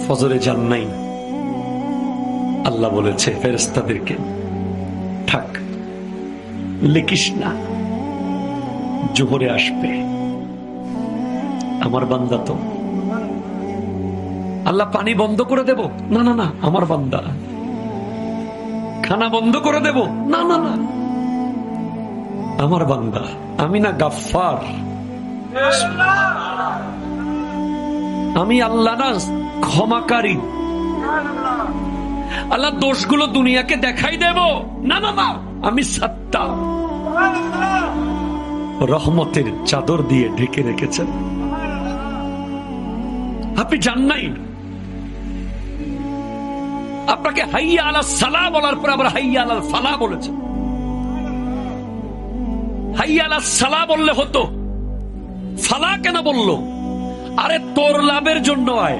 ফজরে যান নাই, আল্লাহ বলেছে ফেরেশতাদেরকে থাক, লিখিস না, জোহরে আসবে। আমার বান্দা তো, আল্লাহ পানি বন্ধ করে দেব, না না না, আমার বান্দা। খানা বন্ধ করে দেব, না না না, আমার বান্দা। আমি না গাফফার, আমি আল্লাহ না ক্ষমাকারী। আল্লাহ দোষগুলো দুনিয়াকে দেখাই দেব, না না না, আমি সত্তা। রহমতের চাদর দিয়ে ঢেকে রেখেছেন। আপনি জান নাই, আপনাকে হাইয়া আলা সালাহ বলার পর আবার হাইয়া আলাল ফালাহ বলেছেন। হাইয়া আলা সালাহ বললে হতো, ফালাহ কেন বললো? আরে তোর লাভের জন্য আয়।